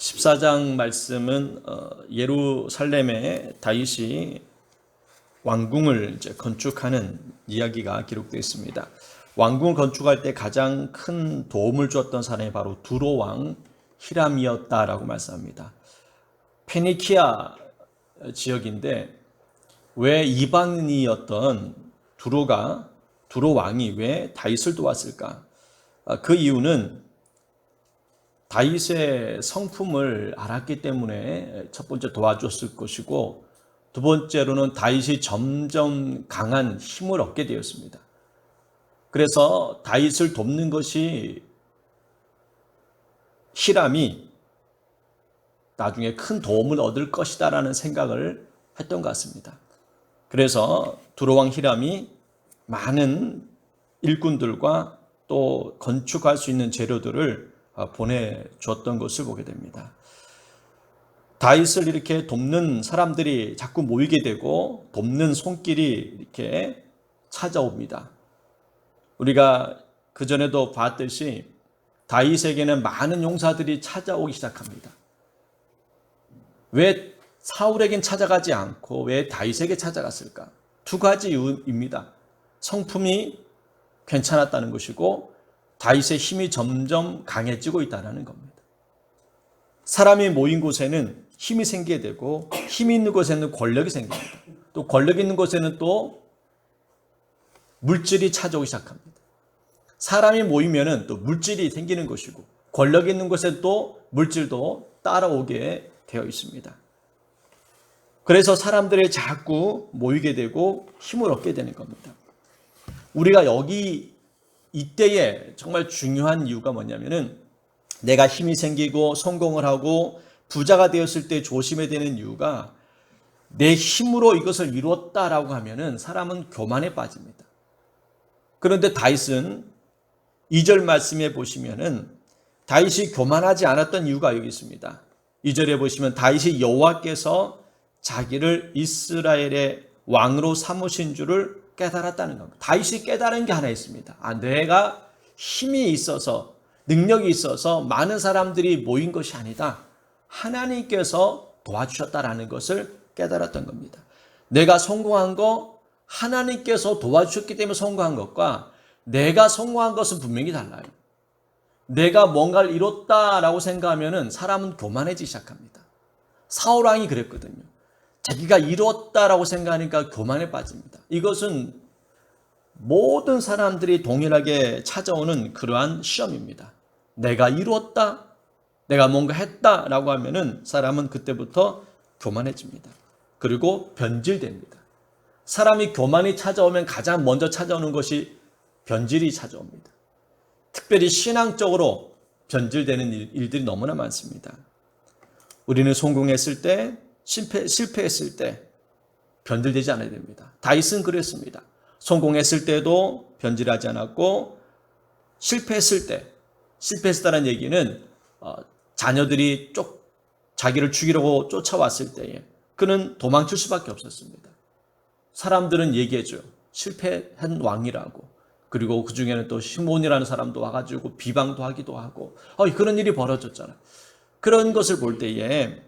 14장 말씀은 예루살렘에 다윗이 왕궁을 이제 건축하는 이야기가 기록되어 있습니다. 왕궁을 건축할 때 가장 큰 도움을 주었던 사람이 바로 두로 왕 히람이었다라고 말씀합니다. 페니키아 지역인데 왜 이방인이었던 두로 왕이 왜 다윗을 도왔을까? 그 이유는 다윗의 성품을 알았기 때문에 첫 번째 도와줬을 것이고, 두 번째로는 다윗이 점점 강한 힘을 얻게 되었습니다. 그래서 다윗을 돕는 것이 히람이 나중에 큰 도움을 얻을 것이다라는 생각을 했던 것 같습니다. 그래서 두로왕 히람이 많은 일꾼들과 또 건축할 수 있는 재료들을 보내줬던 것을 보게 됩니다. 다윗을 이렇게 돕는 사람들이 자꾸 모이게 되고 돕는 손길이 이렇게 찾아옵니다. 우리가 그전에도 봤듯이 다윗에게는 많은 용사들이 찾아오기 시작합니다. 왜 사울에겐 찾아가지 않고 왜 다윗에게 찾아갔을까? 두 가지 이유입니다. 성품이 괜찮았다는 것이고 다윗의 힘이 점점 강해지고 있다는 겁니다. 사람이 모인 곳에는 힘이 생기게 되고 힘이 있는 곳에는 권력이 생깁니다. 또 권력 있는 곳에는 또 물질이 찾아오기 시작합니다. 사람이 모이면은 또 물질이 생기는 것이고 권력 있는 곳에 또 물질도 따라오게 되어 있습니다. 그래서 사람들이 자꾸 모이게 되고 힘을 얻게 되는 겁니다. 우리가 이때에 정말 중요한 이유가 뭐냐면은 내가 힘이 생기고 성공을 하고 부자가 되었을 때 조심해야 되는 이유가 내 힘으로 이것을 이루었다라고 하면은 사람은 교만에 빠집니다. 그런데 다윗은 2절 말씀에 보시면은 다윗이 교만하지 않았던 이유가 여기 있습니다. 2절에 보시면 다윗이 여호와께서 자기를 이스라엘의 왕으로 삼으신 줄을 깨달았다는 겁니다. 다윗이 깨달은 게 하나 있습니다. 내가 힘이 있어서 능력이 있어서 많은 사람들이 모인 것이 아니다. 하나님께서 도와주셨다라는 것을 깨달았던 겁니다. 내가 성공한 거 하나님께서 도와주셨기 때문에 성공한 것과 내가 성공한 것은 분명히 달라요. 내가 뭔가를 이뤘다라고 생각하면 사람은 교만해지기 시작합니다. 사울 왕이 그랬거든요. 자기가 이뤘다라고 생각하니까 교만에 빠집니다. 이것은 모든 사람들이 동일하게 찾아오는 그러한 시험입니다. 내가 이뤘다, 내가 뭔가 했다라고 하면은 사람은 그때부터 교만해집니다. 그리고 변질됩니다. 사람이 교만이 찾아오면 가장 먼저 찾아오는 것이 변질이 찾아옵니다. 특별히 신앙적으로 변질되는 일들이 너무나 많습니다. 우리는 성공했을 때, 실패했을 때 변질되지 않아야 됩니다. 다윗은 그랬습니다. 성공했을 때도 변질하지 않았고 실패했다는 얘기는 자녀들이 자기를 죽이려고 쫓아왔을 때에 그는 도망칠 수밖에 없었습니다. 사람들은 얘기해줘요. 실패한 왕이라고. 그리고 그 중에는 또 시몬이라는 사람도 와가지고 비방도 하기도 하고 그런 일이 벌어졌잖아요. 그런 것을 볼 때에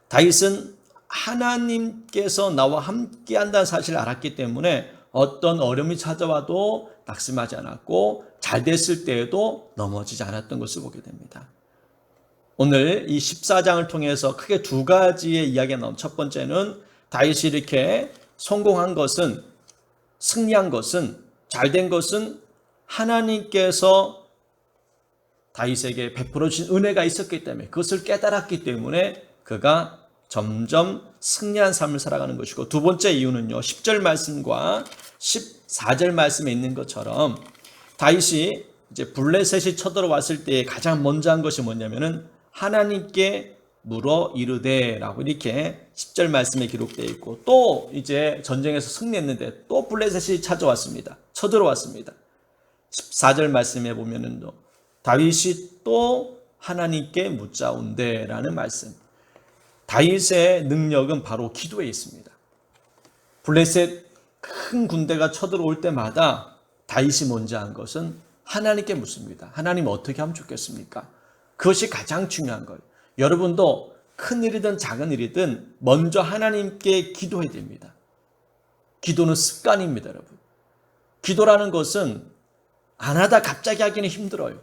다윗은 하나님께서 나와 함께 한다는 사실을 알았기 때문에 어떤 어려움이 찾아와도 낙심하지 않았고 잘 됐을 때에도 넘어지지 않았던 것을 보게 됩니다. 오늘 이 14장을 통해서 크게 두 가지의 이야기가 나온 첫 번째는 다윗이 이렇게 성공한 것은, 승리한 것은, 잘된 것은 하나님께서 다윗에게 베풀어 주신 은혜가 있었기 때문에 그것을 깨달았기 때문에 그가 점점 승리한 삶을 살아가는 것이고, 두 번째 이유는요, 10절 말씀과 14절 말씀에 있는 것처럼 다윗이 이제 블레셋이 쳐들어왔을 때 가장 먼저 한 것이 뭐냐면은 하나님께 물어 이르되라고 이렇게 10절 말씀에 기록되어 있고, 또 이제 전쟁에서 승리했는데 또 블레셋이 쳐들어왔습니다. 14절 말씀에 보면은 다윗이 또 하나님께 묻자온대라는 말씀. 다윗의 능력은 바로 기도에 있습니다. 블레셋 큰 군대가 쳐들어올 때마다 다윗이 먼저 한 것은 하나님께 묻습니다. 하나님 어떻게 하면 좋겠습니까? 그것이 가장 중요한 거예요. 여러분도 큰 일이든 작은 일이든 먼저 하나님께 기도해야 됩니다. 기도는 습관입니다, 여러분. 기도라는 것은 안 하다 갑자기 하기는 힘들어요.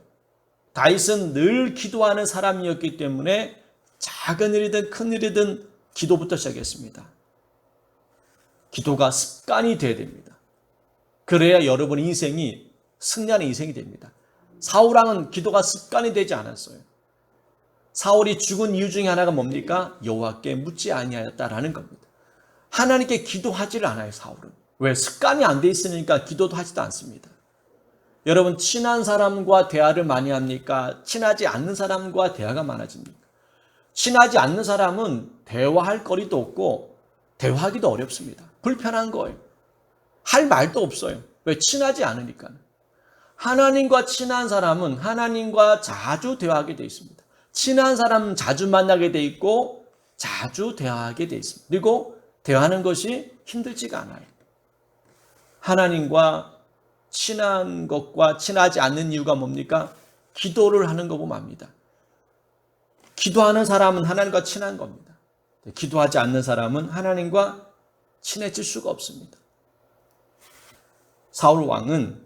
다윗은 늘 기도하는 사람이었기 때문에 작은 일이든 큰 일이든 기도부터 시작했습니다. 기도가 습관이 되어야 됩니다. 그래야 여러분의 인생이 승리하는 인생이 됩니다. 사울왕은 기도가 습관이 되지 않았어요. 사울이 죽은 이유 중에 하나가 뭡니까? 여호와께 묻지 아니하였다라는 겁니다. 하나님께 기도하지를 않아요, 사울은. 왜? 습관이 안 돼 있으니까 기도도 하지도 않습니다. 여러분, 친한 사람과 대화를 많이 합니까? 친하지 않는 사람과 대화가 많아집니까? 친하지 않는 사람은 대화할 거리도 없고 대화하기도 어렵습니다. 불편한 거예요. 할 말도 없어요. 왜? 친하지 않으니까. 하나님과 친한 사람은 하나님과 자주 대화하게 돼 있습니다. 친한 사람은 자주 만나게 돼 있고 자주 대화하게 돼 있습니다. 그리고 대화하는 것이 힘들지가 않아요. 하나님과 친한 것과 친하지 않는 이유가 뭡니까? 기도를 하는 거 보면 압니다. 기도하는 사람은 하나님과 친한 겁니다. 기도하지 않는 사람은 하나님과 친해질 수가 없습니다. 사울 왕은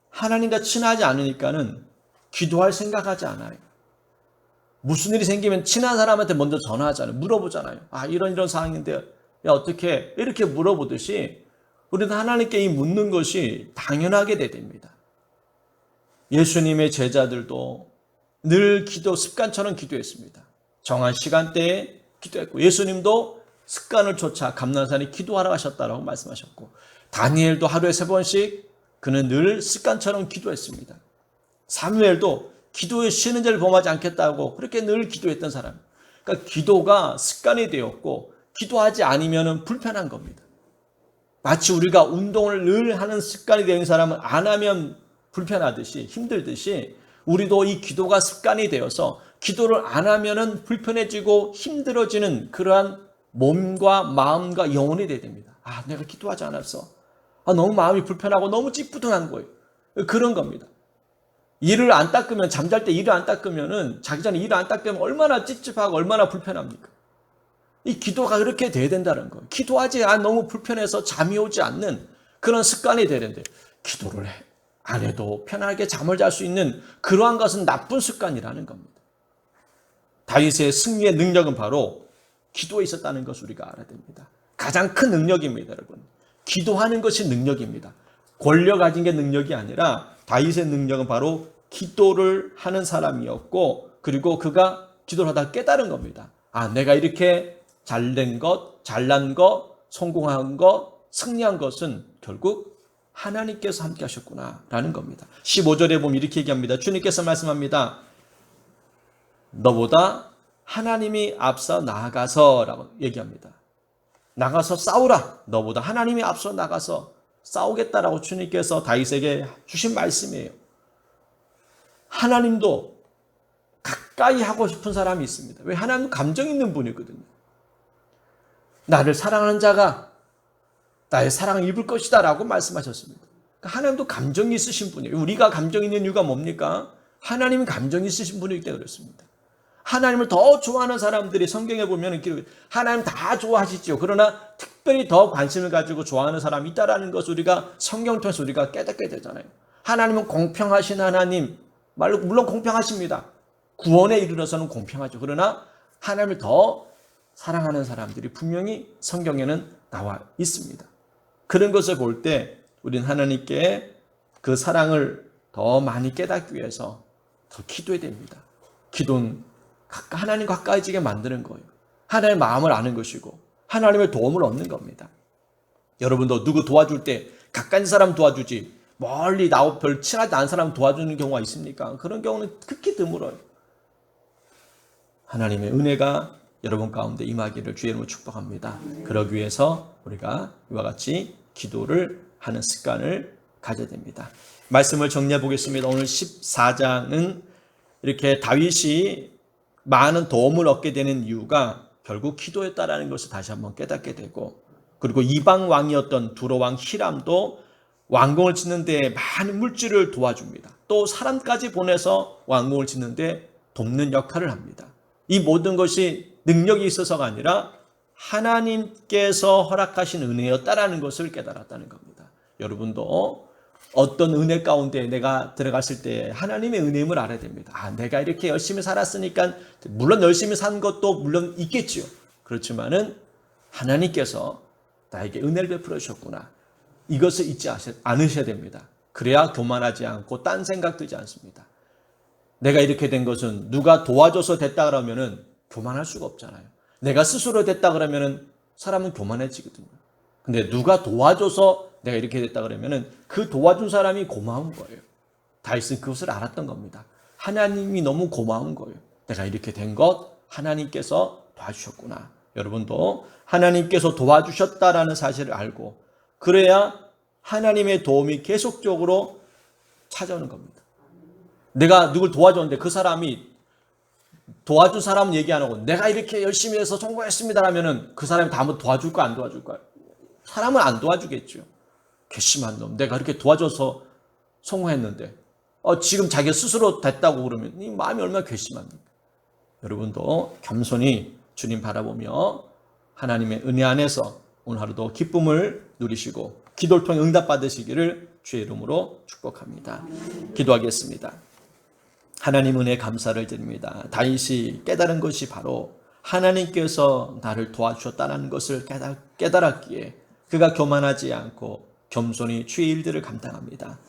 하나님과 친하지 않으니까는 기도할 생각하지 않아요. 무슨 일이 생기면 친한 사람한테 먼저 전화하잖아요. 물어보잖아요. 아, 이런 상황인데 야, 어떻게 이렇게 물어보듯이 우리는 하나님께 이 묻는 것이 당연하게 됩니다. 예수님의 제자들도 늘 기도 습관처럼 기도했습니다. 정한 시간대에 기도했고 예수님도 습관을 쫓아 감난산에 기도하러 가셨다라고 말씀하셨고 다니엘도 하루에 3번씩 그는 늘 습관처럼 기도했습니다. 사무엘도 기도에 쉬는 자를 범하지 않겠다고 그렇게 늘 기도했던 사람. 그러니까 기도가 습관이 되었고 기도하지 않으면 불편한 겁니다. 마치 우리가 운동을 늘 하는 습관이 된 사람은 안 하면 불편하듯이 힘들듯이 우리도 이 기도가 습관이 되어서 기도를 안 하면 불편해지고 힘들어지는 그러한 몸과 마음과 영혼이 돼야 됩니다. 아, 내가 기도하지 않았어. 아, 너무 마음이 불편하고 너무 찌뿌둥한 거예요. 그런 겁니다. 이를 안 닦으면 잠잘 때 이를 안 닦으면은 자기 전에 이를 안 닦으면 얼마나 찝찝하고 얼마나 불편합니까? 이 기도가 그렇게 돼야 된다는 거예요. 기도하지 너무 불편해서 잠이 오지 않는 그런 습관이 되는데 기도를 안 해도 편하게 잠을 잘 수 있는 그러한 것은 나쁜 습관이라는 겁니다. 다윗의 승리의 능력은 바로 기도에 있었다는 것을 우리가 알아야 됩니다. 가장 큰 능력입니다, 여러분. 기도하는 것이 능력입니다. 권력 가진 게 능력이 아니라 다윗의 능력은 바로 기도를 하는 사람이었고 그리고 그가 기도를 하다 깨달은 겁니다. 아, 내가 이렇게 잘된 것, 잘난 것, 성공한 것, 승리한 것은 결국 하나님께서 함께 하셨구나 라는 겁니다. 15절에 보면 이렇게 얘기합니다. 주님께서 말씀합니다. 너보다 하나님이 앞서 나아가서 라고 얘기합니다. 나가서 싸우라. 너보다 하나님이 앞서 나가서 싸우겠다라고 주님께서 다윗에게 주신 말씀이에요. 하나님도 가까이 하고 싶은 사람이 있습니다. 왜? 하나님은 감정 있는 분이거든요. 나를 사랑하는 자가 나의 사랑을 입을 것이다 라고 말씀하셨습니다. 그러니까 하나님도 감정이 있으신 분이에요. 우리가 감정 있는 이유가 뭡니까? 하나님은 감정이 있으신 분이기 때문에 그렇습니다. 하나님을 더 좋아하는 사람들이 성경에 보면 하나님 다 좋아하시죠. 그러나 특별히 더 관심을 가지고 좋아하는 사람이 있다라는 것을 우리가 성경을 통해서 우리가 깨닫게 되잖아요. 하나님은 공평하신 하나님, 물론 공평하십니다. 구원에 이르러서는 공평하죠. 그러나 하나님을 더 사랑하는 사람들이 분명히 성경에는 나와 있습니다. 그런 것을 볼 때 우리는 하나님께 그 사랑을 더 많이 깨닫기 위해서 더 기도해야 됩니다. 기도는 하나님 가까이지게 만드는 거예요. 하나님의 마음을 아는 것이고 하나님의 도움을 얻는 겁니다. 여러분도 누구 도와줄 때 가까이 사람 도와주지 멀리 나와 별 친하지 않은 사람 도와주는 경우가 있습니까? 그런 경우는 극히 드물어요. 하나님의 은혜가 여러분 가운데 임하기를 주의 이름으로 축복합니다. 그러기 위해서 우리가 이와 같이 기도를 하는 습관을 가져야 됩니다. 말씀을 정리해 보겠습니다. 오늘 14장은 이렇게 다윗이 많은 도움을 얻게 되는 이유가 결국 기도였다라는 것을 다시 한번 깨닫게 되고 그리고 이방 왕이었던 두로왕 히람도 왕궁을 짓는 데 많은 물질을 도와줍니다. 또 사람까지 보내서 왕궁을 짓는 데 돕는 역할을 합니다. 이 모든 것이 능력이 있어서가 아니라 하나님께서 허락하신 은혜였다라는 것을 깨달았다는 겁니다. 여러분도 어떤 은혜 가운데 내가 들어갔을 때 하나님의 은혜임을 알아야 됩니다. 내가 이렇게 열심히 살았으니까, 물론 열심히 산 것도 물론 있겠죠. 그렇지만은 하나님께서 나에게 은혜를 베풀어 주셨구나. 이것을 잊지 않으셔야 됩니다. 그래야 교만하지 않고 딴 생각 들지 않습니다. 내가 이렇게 된 것은 누가 도와줘서 됐다 그러면은 교만할 수가 없잖아요. 내가 스스로 됐다 그러면은 사람은 교만해지거든요. 근데 누가 도와줘서 내가 이렇게 됐다 그러면은 그 도와준 사람이 고마운 거예요. 다윗은 그것을 알았던 겁니다. 하나님이 너무 고마운 거예요. 내가 이렇게 된 것 하나님께서 도와주셨구나. 여러분도 하나님께서 도와주셨다라는 사실을 알고 그래야 하나님의 도움이 계속적으로 찾아오는 겁니다. 내가 누굴 도와줬는데 그 사람이 도와준 사람 얘기 안 하고 내가 이렇게 열심히 해서 성공했습니다 하면은 그 사람이 다음에 도와줄까 안 도와줄까요? 사람은 안 도와주겠죠. 괘씸한 놈. 내가 이렇게 도와줘서 성공했는데 지금 자기 스스로 됐다고 그러면 이 마음이 얼마나 괘씸합니까? 여러분도 겸손히 주님 바라보며 하나님의 은혜 안에서 오늘 하루도 기쁨을 누리시고 기도를 통해 응답 받으시기를 주의 이름으로 축복합니다. 기도하겠습니다. 하나님 은혜 감사를 드립니다. 다윗이 깨달은 것이 바로 하나님께서 나를 도와주셨다는 것을 깨달았기에 그가 교만하지 않고 겸손히 주의 일들을 감당합니다.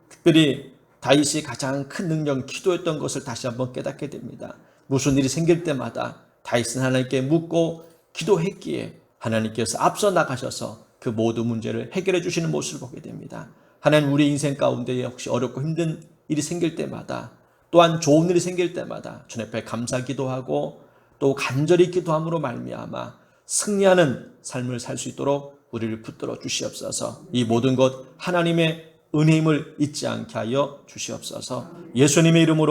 특별히 다윗이 가장 큰 능력 기도했던 것을 다시 한번 깨닫게 됩니다. 무슨 일이 생길 때마다 다윗은 하나님께 묻고 기도했기에 하나님께서 앞서 나가셔서 그 모든 문제를 해결해 주시는 모습을 보게 됩니다. 하나님 우리 인생 가운데 혹시 어렵고 힘든 일이 생길 때마다 또한 좋은 일이 생길 때마다 주님 앞에 감사 기도하고 또 간절히 기도함으로 말미암아 승리하는 삶을 살 수 있도록 우리를 붙들어 주시옵소서. 이 모든 것 하나님의 은혜임을 잊지 않게 하여 주시옵소서. 예수님의 이름으로